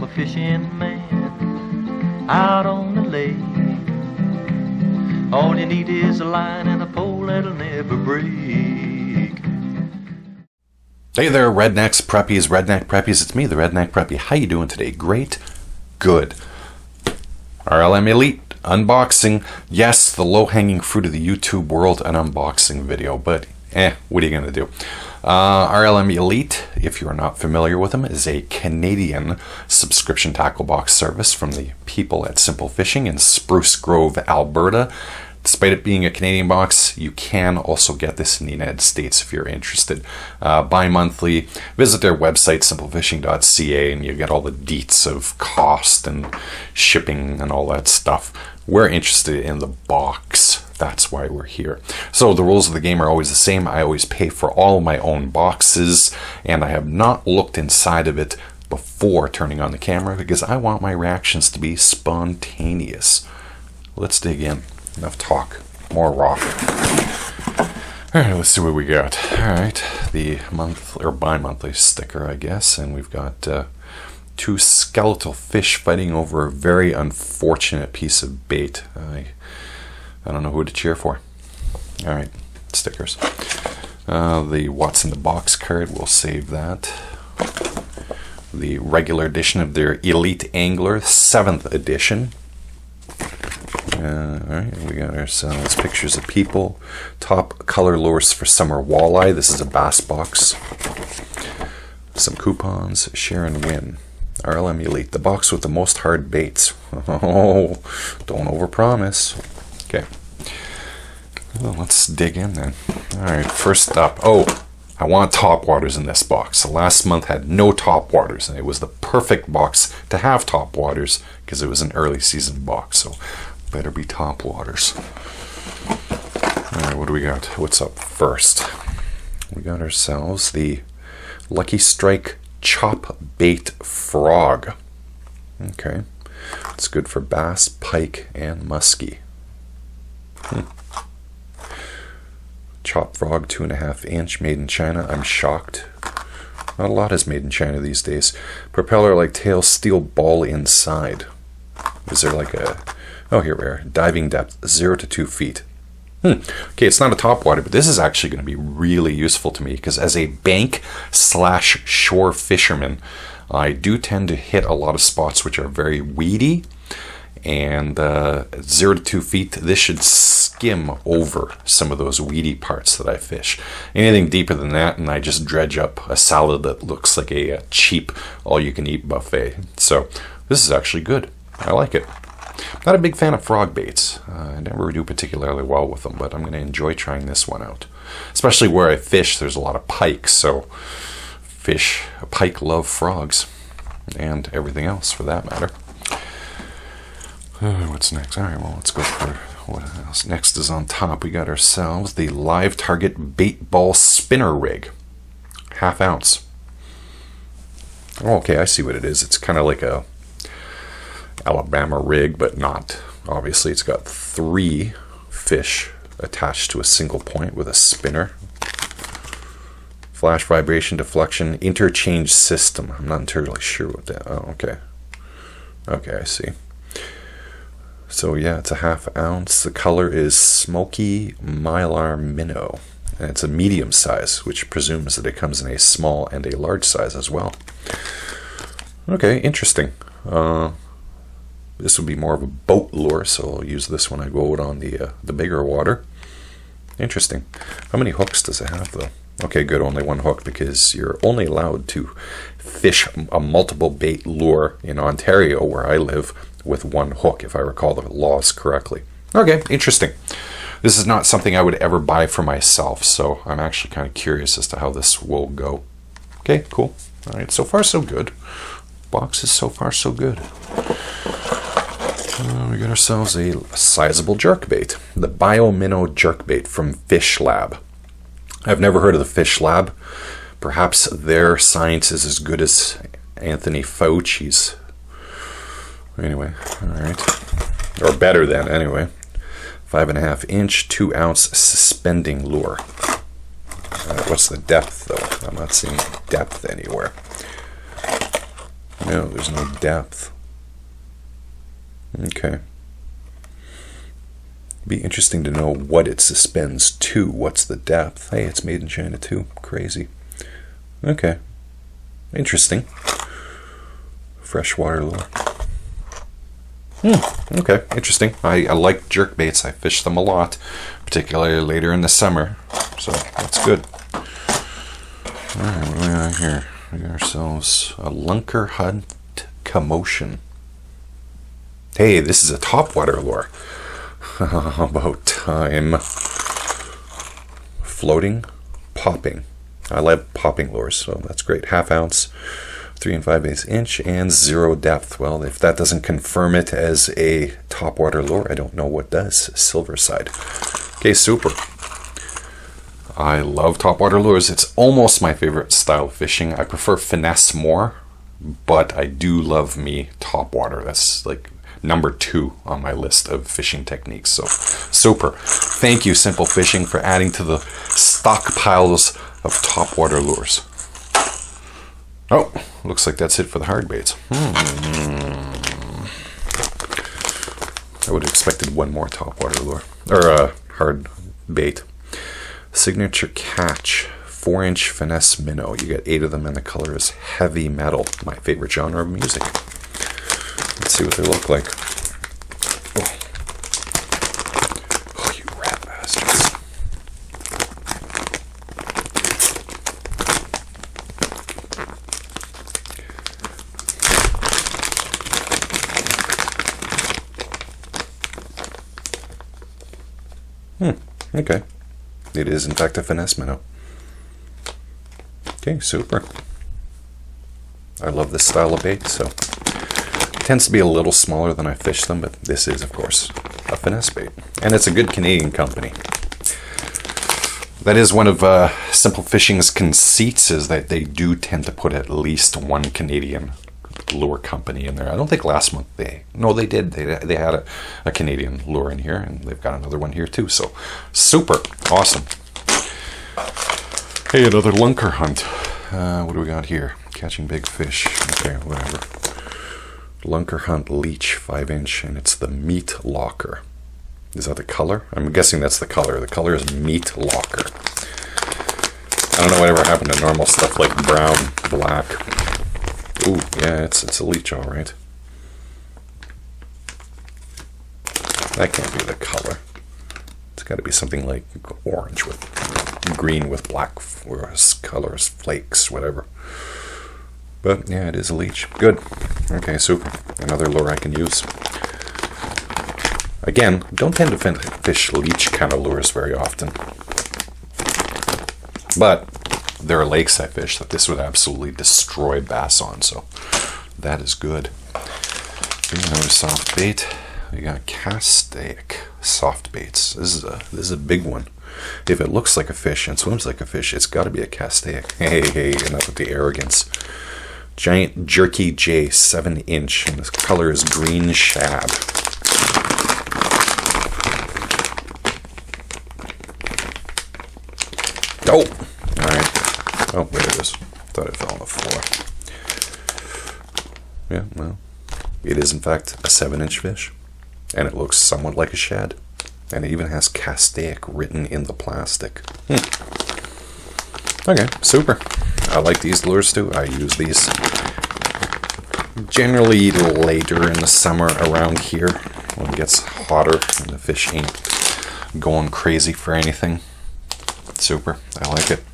A fishing man out on the lake. All you need is a line and a pole that'll never break. Hey there, Rednecks, Preppies, Redneck Preppies. It's me, the Redneck Preppy. How you doing today? Great? Good. RLM Elite unboxing. Yes, the low-hanging fruit of the YouTube world, an unboxing video, but what are you going to do? RLM Elite, if you are not familiar with them, is a Canadian subscription tackle box service from the people at Simple Fishing in Spruce Grove, Alberta. Despite it being a Canadian box, you can also get this in the United States if you're interested. Bi-monthly, visit their website, simplefishing.ca, and you get all the deets of cost and shipping and all that stuff. We're interested in the box. That's why we're here. So the rules of the game are always the same. I always pay for all my own boxes, and I have not looked inside of it before turning on the camera because I want my reactions to be spontaneous. Let's dig in. Enough talk. More rock. Alright, let's see what we got. Alright, the month or bi-monthly sticker, I guess, and we've got two skeletal fish fighting over a very unfortunate piece of bait. I don't know who to cheer for. Alright, stickers. The What's in the Box card, we'll save that. The regular edition of their Elite Angler, 7th edition. Alright, we got ourselves pictures of people. Top color lures for summer walleye. This is a bass box. Some coupons. Share and win. RLM Elite, the box with the most hard baits. Oh, don't overpromise. Okay. Well, let's dig in then. Alright, first up. Oh, I want top waters in this box. The last month had no top waters, and it was the perfect box to have top waters because it was an early season box. So better be top waters. Alright, what do we got? What's up first? We got ourselves the Lucky Strike Chop Bait Frog. Okay. It's good for bass, pike, and muskie. Chop frog, 2.5 inch, made in China. I'm shocked. Not a lot is made in China these days. Propeller like tail, steel ball inside. Is there like a... Oh, here we are. Diving depth, 0 to 2 feet. Okay, it's not a topwater, but this is actually going to be really useful to me because as a bank/shore fisherman, I do tend to hit a lot of spots which are very weedy. And 0 to 2 feet, this should skim over some of those weedy parts that I fish. Anything deeper than that, and I just dredge up a salad that looks like a cheap all-you-can-eat buffet. So this is actually good. I like it. Not a big fan of frog baits. I never do particularly well with them, but I'm going to enjoy trying this one out. Especially where I fish, there's a lot of pike, so pike love frogs, and everything else for that matter. What's next? Alright, well, let's go for what else. Next is on top. We got ourselves the Live Target Bait Ball Spinner Rig. 1/2 ounce. Oh, okay, I see what it is. It's kind of like a Alabama rig, but not. Obviously, it's got 3 fish attached to a single point with a spinner. Flash vibration deflection interchange system. I'm not entirely sure what that. Oh, okay. Okay, I see. So yeah, it's a 1/2 ounce. The color is smoky mylar minnow, and it's a medium size, which presumes that it comes in a small and a large size as well. Okay, interesting. This would be more of a boat lure, so I'll use this when I go out on the bigger water. Interesting. How many hooks does it have, though? Okay, good, only 1 hook, because you're only allowed to fish a multiple bait lure in Ontario, where I live, with 1 hook, if I recall the laws correctly. Okay, interesting. This is not something I would ever buy for myself, so I'm actually kind of curious as to how this will go. Okay, cool. All right, so far so good. Box is so far so good. We got ourselves a sizable jerkbait, the Minnow Jerkbait from Fish Lab. I've never heard of the Fish Lab. Perhaps their science is as good as Anthony Fauci's. Anyway, all right, or better than anyway. 5.5 inch, 2 ounce suspending lure. What's the depth though? I'm not seeing depth anywhere. No, there's no depth. Okay. Be interesting to know what it suspends to. What's the depth? Hey, it's made in China too. Crazy. Okay. Interesting. Freshwater lure. Okay, interesting. I like jerkbaits. I fish them a lot, particularly later in the summer. So that's good. Alright, what do we got here? We got ourselves a lunker hunt commotion. Hey, this is a topwater lure. About time. Floating, popping. I love popping lures, so that's great. 1/2 ounce, 3 5/8 inch, and 0 depth. Well, if that doesn't confirm it as a topwater lure, I don't know what does. Silver side. Okay, super. I love topwater lures. It's almost my favorite style of fishing. I prefer finesse more, but I do love me topwater. That's like number 2 on my list of fishing techniques. So super. Thank you, Simple Fishing, for adding to the stockpiles of topwater lures. Oh, looks like that's it for the hard baits. I would have expected one more topwater lure, or hard bait. Signature Catch, 4-inch finesse minnow. You get 8 of them, and the color is heavy metal. My favorite genre of music. Let's see what they look like. Oh, you rat bastards. Okay. It is, in fact, a finesse minnow. Okay, super. I love this style of bait, so it tends to be a little smaller than I fish them, but this is, of course, a finesse bait. And it's a good Canadian company. That is one of Simple Fishing's conceits, is that they do tend to put at least one Canadian lure company in there. I don't think last month they did. They had a Canadian lure in here, and they've got another one here too. So super awesome. Hey, another lunker hunt. What do we got here? Catching big fish. Okay, whatever. Lunker hunt leech, 5-inch, and it's the meat locker. Is that the color? I'm guessing that's the color. The color is meat locker. I don't know whatever happened to normal stuff like brown, black. Ooh, yeah, it's a leech, all right. That can't be the color. It's got to be something like orange with green with black colors, flakes, whatever. But yeah, it is a leech. Good. Okay, super. Another lure I can use. Again, don't tend to fish leech kind of lures very often. But there are lakes I fish that this would absolutely destroy bass on, so that is good. Here's another soft bait. We got Castaic soft baits. This is a big one. If it looks like a fish and swims like a fish, it's got to be a Castaic. Hey, enough with the arrogance. Giant Jerky J, 7-inch, and the color is green shad. Oh! Alright. Oh, there it is. Thought it fell on the floor. Yeah, well, it is in fact a 7-inch fish, and it looks somewhat like a shad. And it even has Castaic written in the plastic. Okay, super. I like these lures too. I use these generally later in the summer around here when it gets hotter and the fish ain't going crazy for anything. Super. I like it.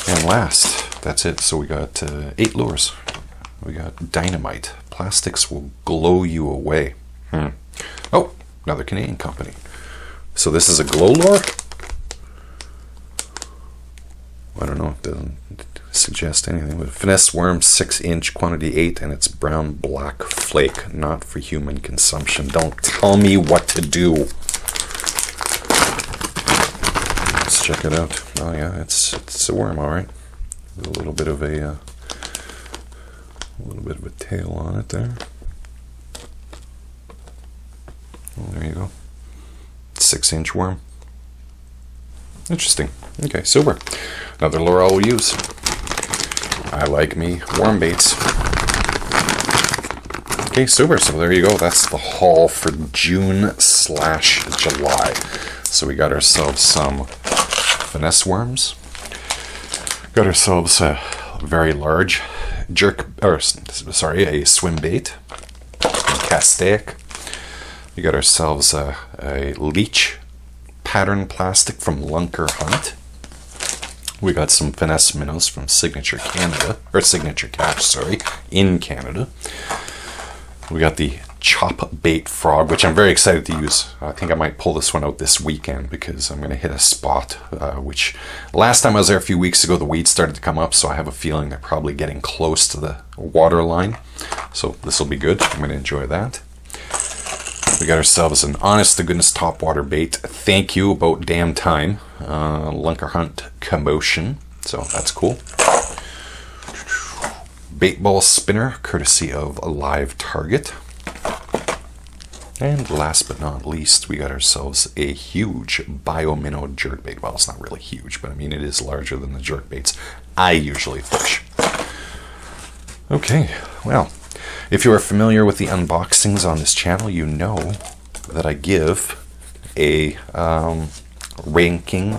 And last, that's it. So we got 8 lures. We got dynamite. Plastics will glow you away. Oh, another Canadian company. So this is a glow lure? I don't know. It doesn't suggest anything. But finesse worm, 6-inch, quantity 8, and it's brown black flake. Not for human consumption. Don't tell me what to do. Let's check it out. Oh yeah, it's a worm, all right. With a little bit of a tail on it there. Oh, there you go. 6-inch worm. Interesting. Okay, super. Another lure I will use. I like me worm baits. Okay, super. So there you go. That's the haul for June/July. So we got ourselves some finesse worms. Got ourselves a very large a swim bait from Castaic. We got ourselves a leech pattern plastic from Lunker Hunt. We got some finesse minnows from Signature Catch, in Canada. We got the chop bait frog, which I'm very excited to use. I think I might pull this one out this weekend because I'm going to hit a spot, which last time I was there a few weeks ago, the weeds started to come up, so I have a feeling they're probably getting close to the water line. So this will be good. I'm going to enjoy that. We got ourselves an honest-to-goodness topwater bait. Thank you, about damn time. Lunker Hunt Commotion. So that's cool. Bait ball spinner, courtesy of a Live Target. And last but not least, we got ourselves a huge Minnow Jerkbait. Well, it's not really huge, but I mean, it is larger than the jerkbaits I usually fish. Okay, well, if you are familiar with the unboxings on this channel, you know that I give a rating,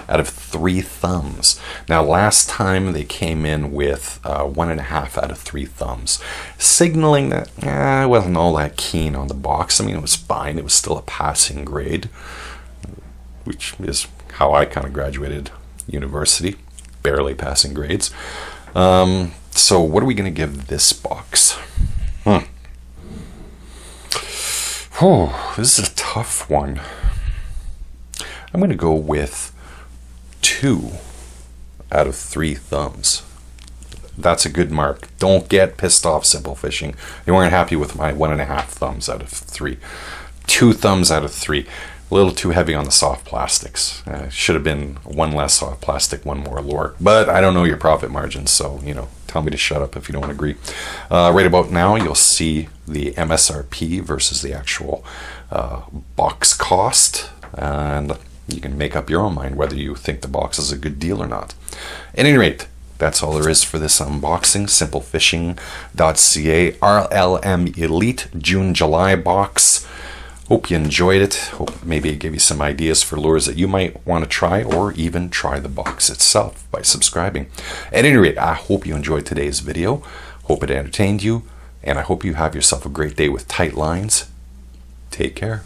out of 3 thumbs. Now, last time they came in with 1.5 out of 3 thumbs, signaling that I wasn't all that keen on the box. I mean, it was fine. It was still a passing grade, which is how I kind of graduated university, barely passing grades. So what are we going to give this box? Oh, this is a tough one. I'm going to go with 2 out of 3 thumbs. That's a good mark. Don't get pissed off, Simple Fishing. You weren't happy with my 1.5 thumbs out of 3. 2 thumbs out of 3. A little too heavy on the soft plastics. Should have been 1 less soft plastic, 1 more lure. But I don't know your profit margins, so, tell me to shut up if you don't agree. Right about now, you'll see the MSRP versus the actual box cost. And you can make up your own mind whether you think the box is a good deal or not. At any rate, that's all there is for this unboxing. Simplefishing.ca RLM Elite June-July box. Hope you enjoyed it. Hope maybe it gave you some ideas for lures that you might want to try, or even try the box itself by subscribing. At any rate, I hope you enjoyed today's video. Hope it entertained you, and I hope you have yourself a great day with tight lines. Take care.